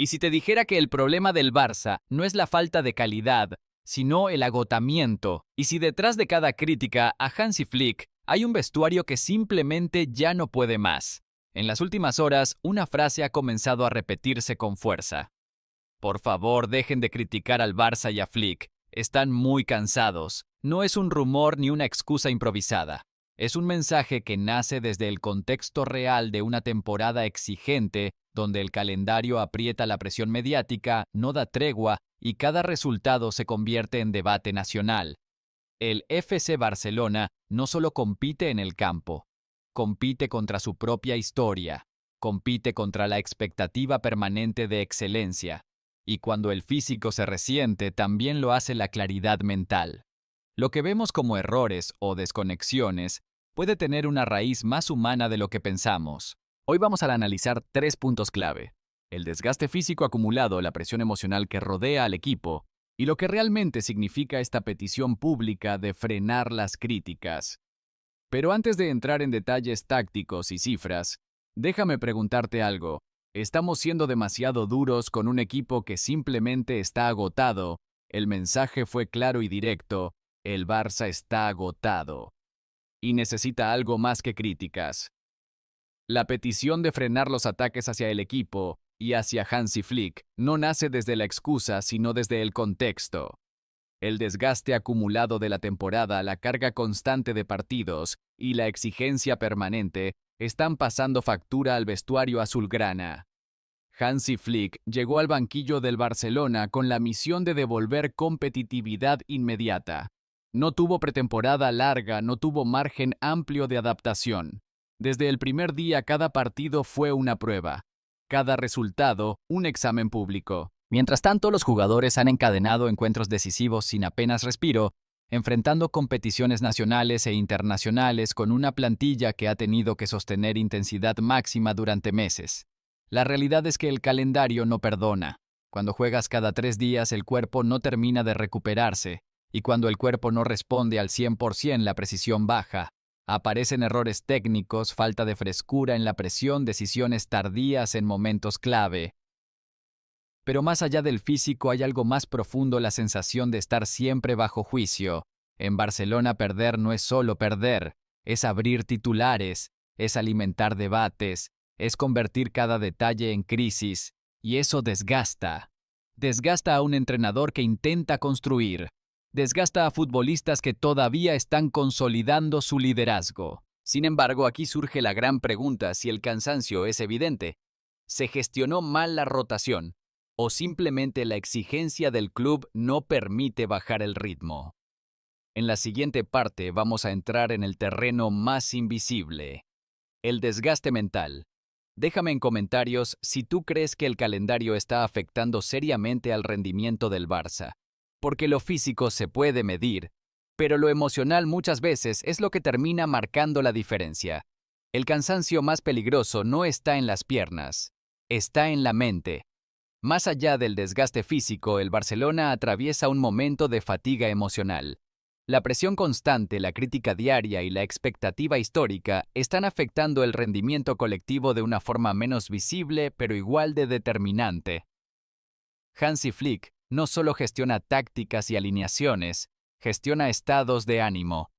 Y si te dijera que el problema del Barça no es la falta de calidad, sino el agotamiento, y si detrás de cada crítica a Hansi Flick hay un vestuario que simplemente ya no puede más. En las últimas horas, una frase ha comenzado a repetirse con fuerza. Por favor, dejen de criticar al Barça y a Flick. Están muy cansados. No es un rumor ni una excusa improvisada. Es un mensaje que nace desde el contexto real de una temporada exigente, donde el calendario aprieta la presión mediática, no da tregua y cada resultado se convierte en debate nacional. El FC Barcelona no solo compite en el campo, compite contra su propia historia, compite contra la expectativa permanente de excelencia. Y cuando el físico se resiente, también lo hace la claridad mental. Lo que vemos como errores o desconexiones puede tener una raíz más humana de lo que pensamos. Hoy vamos a analizar 3 puntos clave: el desgaste físico acumulado, la presión emocional que rodea al equipo, y lo que realmente significa esta petición pública de frenar las críticas. Pero antes de entrar en detalles tácticos y cifras, déjame preguntarte algo. ¿Estamos siendo demasiado duros con un equipo que simplemente está agotado? El mensaje fue claro y directo: el Barça está agotado y necesita algo más que críticas. La petición de frenar los ataques hacia el equipo y hacia Hansi Flick no nace desde la excusa, sino desde el contexto. El desgaste acumulado de la temporada, la carga constante de partidos y la exigencia permanente están pasando factura al vestuario azulgrana. Hansi Flick llegó al banquillo del Barcelona con la misión de devolver competitividad inmediata. No tuvo pretemporada larga, no tuvo margen amplio de adaptación. Desde el primer día cada partido fue una prueba, cada resultado un examen público. Mientras tanto, los jugadores han encadenado encuentros decisivos sin apenas respiro, enfrentando competiciones nacionales e internacionales con una plantilla que ha tenido que sostener intensidad máxima durante meses. La realidad es que el calendario no perdona. Cuando juegas cada 3 días, el cuerpo no termina de recuperarse, y cuando el cuerpo no responde al 100%, la precisión baja. Aparecen errores técnicos, falta de frescura en la presión, decisiones tardías en momentos clave. Pero más allá del físico hay algo más profundo: la sensación de estar siempre bajo juicio. En Barcelona perder no es solo perder, es abrir titulares, es alimentar debates, es convertir cada detalle en crisis, y eso desgasta. Desgasta a un entrenador que intenta construir, desgasta a futbolistas que todavía están consolidando su liderazgo. Sin embargo, aquí surge la gran pregunta: si el cansancio es evidente, ¿se gestionó mal la rotación? ¿O simplemente la exigencia del club no permite bajar el ritmo? En la siguiente parte vamos a entrar en el terreno más invisible: el desgaste mental. Déjame en comentarios si tú crees que el calendario está afectando seriamente al rendimiento del Barça, porque lo físico se puede medir, pero lo emocional muchas veces es lo que termina marcando la diferencia. El cansancio más peligroso no está en las piernas, está en la mente. Más allá del desgaste físico, el Barcelona atraviesa un momento de fatiga emocional. La presión constante, la crítica diaria y la expectativa histórica están afectando el rendimiento colectivo de una forma menos visible, pero igual de determinante. Hansi Flick no solo gestiona tácticas y alineaciones, gestiona estados de ánimo.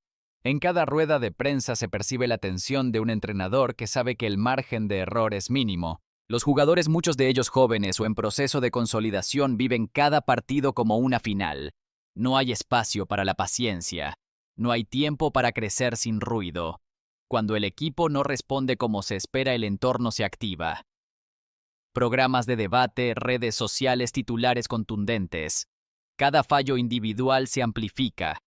En cada rueda de prensa se percibe la tensión de un entrenador que sabe que el margen de error es mínimo. Los jugadores, muchos de ellos jóvenes o en proceso de consolidación, viven cada partido como una final. No hay espacio para la paciencia. No hay tiempo para crecer sin ruido. Cuando el equipo no responde como se espera, el entorno se activa. Programas de debate, redes sociales, titulares contundentes. Cada fallo individual se amplifica.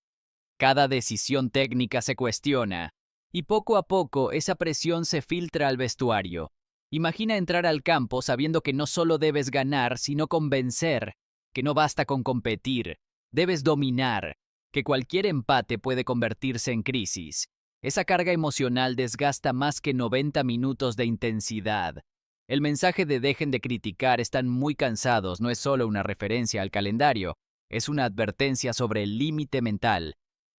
Cada decisión técnica se cuestiona. Y poco a poco esa presión se filtra al vestuario. Imagina entrar al campo sabiendo que no solo debes ganar, sino convencer, que no basta con competir, debes dominar, que cualquier empate puede convertirse en crisis. Esa carga emocional desgasta más que 90 minutos de intensidad. El mensaje de dejen de criticar, están muy cansados, no es solo una referencia al calendario, es una advertencia sobre el límite mental.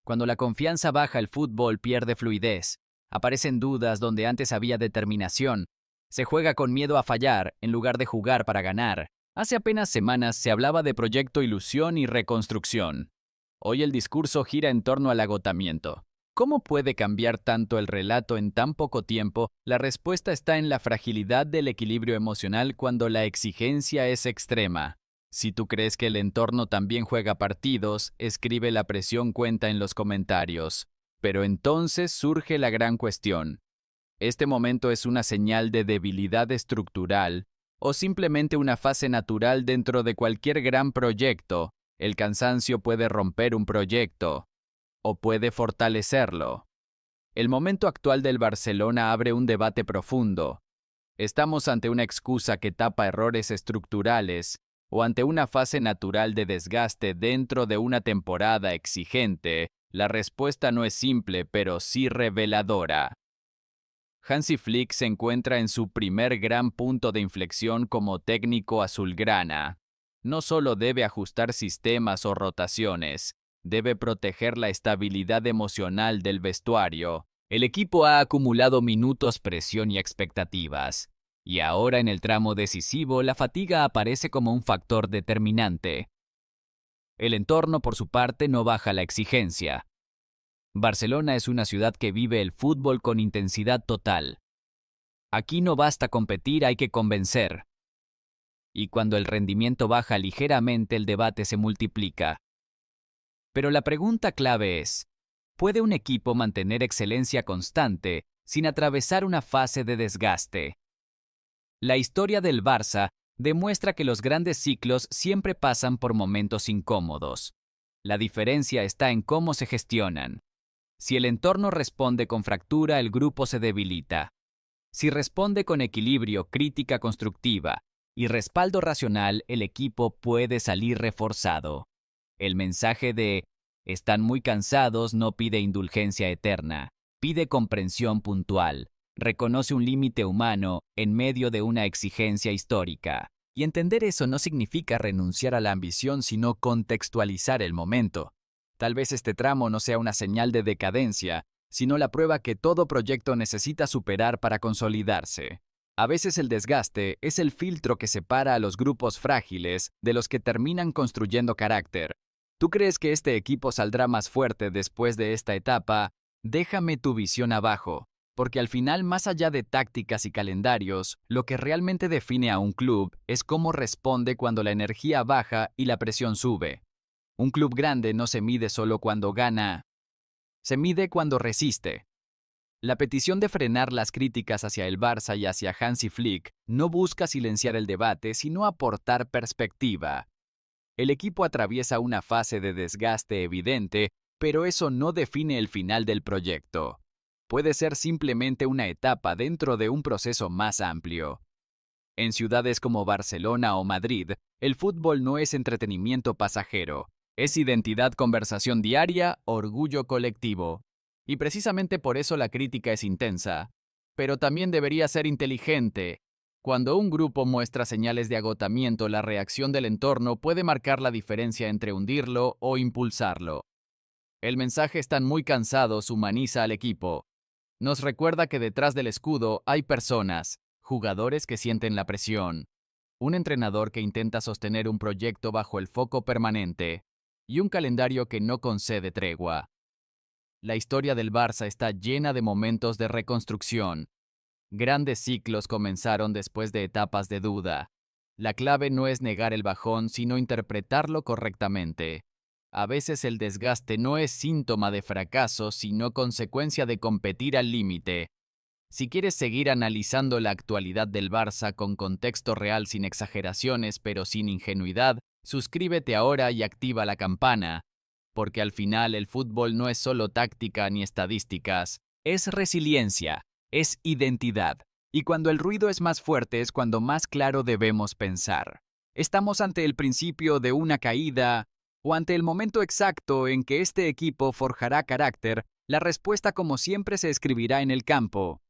Cuando la confianza baja, el fútbol pierde fluidez. Aparecen dudas donde antes había determinación. Se juega con miedo a fallar en lugar de jugar para ganar. Hace apenas semanas se hablaba de proyecto ilusión y reconstrucción. Hoy el discurso gira en torno al agotamiento. ¿Cómo puede cambiar tanto el relato en tan poco tiempo? La respuesta está en la fragilidad del equilibrio emocional cuando la exigencia es extrema. Si tú crees que el entorno también juega partidos, escribe "la presión cuenta" en los comentarios. Pero entonces surge la gran cuestión. ¿Este momento es una señal de debilidad estructural o simplemente una fase natural dentro de cualquier gran proyecto? El cansancio puede romper un proyecto o puede fortalecerlo. El momento actual del Barcelona abre un debate profundo. ¿Estamos ante una excusa que tapa errores estructurales o ante una fase natural de desgaste dentro de una temporada exigente? La respuesta no es simple, pero sí reveladora. Hansi Flick se encuentra en su primer gran punto de inflexión como técnico azulgrana. No solo debe ajustar sistemas o rotaciones, debe proteger la estabilidad emocional del vestuario. El equipo ha acumulado minutos, presión y expectativas. Y ahora en el tramo decisivo, la fatiga aparece como un factor determinante. El entorno, por su parte, no baja la exigencia. Barcelona es una ciudad que vive el fútbol con intensidad total. Aquí no basta competir, hay que convencer. Y cuando el rendimiento baja ligeramente, el debate se multiplica. Pero la pregunta clave es, ¿puede un equipo mantener excelencia constante sin atravesar una fase de desgaste? La historia del Barça demuestra que los grandes ciclos siempre pasan por momentos incómodos. La diferencia está en cómo se gestionan. Si el entorno responde con fractura, el grupo se debilita. Si responde con equilibrio, crítica constructiva y respaldo racional, el equipo puede salir reforzado. El mensaje de "están muy cansados" no pide indulgencia eterna, pide comprensión puntual, reconoce un límite humano en medio de una exigencia histórica. Y entender eso no significa renunciar a la ambición, sino contextualizar el momento. Tal vez este tramo no sea una señal de decadencia, sino la prueba que todo proyecto necesita superar para consolidarse. A veces el desgaste es el filtro que separa a los grupos frágiles de los que terminan construyendo carácter. ¿Tú crees que este equipo saldrá más fuerte después de esta etapa? Déjame tu visión abajo, porque al final, más allá de tácticas y calendarios, lo que realmente define a un club es cómo responde cuando la energía baja y la presión sube. Un club grande no se mide solo cuando gana, se mide cuando resiste. La petición de frenar las críticas hacia el Barça y hacia Hansi Flick no busca silenciar el debate, sino aportar perspectiva. El equipo atraviesa una fase de desgaste evidente, pero eso no define el final del proyecto. Puede ser simplemente una etapa dentro de un proceso más amplio. En ciudades como Barcelona o Madrid, el fútbol no es entretenimiento pasajero. Es identidad, conversación diaria, orgullo colectivo. Y precisamente por eso la crítica es intensa. Pero también debería ser inteligente. Cuando un grupo muestra señales de agotamiento, la reacción del entorno puede marcar la diferencia entre hundirlo o impulsarlo. El mensaje "están muy cansados" humaniza al equipo. Nos recuerda que detrás del escudo hay personas, jugadores que sienten la presión, un entrenador que intenta sostener un proyecto bajo el foco permanente, y un calendario que no concede tregua. La historia del Barça está llena de momentos de reconstrucción. Grandes ciclos comenzaron después de etapas de duda. La clave no es negar el bajón, sino interpretarlo correctamente. A veces el desgaste no es síntoma de fracaso, sino consecuencia de competir al límite. Si quieres seguir analizando la actualidad del Barça con contexto real, sin exageraciones pero sin ingenuidad, suscríbete ahora y activa la campana, porque al final el fútbol no es solo táctica ni estadísticas, es resiliencia, es identidad. Y cuando el ruido es más fuerte es cuando más claro debemos pensar. ¿Estamos ante el principio de una caída o ante el momento exacto en que este equipo forjará carácter? La respuesta, como siempre, se escribirá en el campo.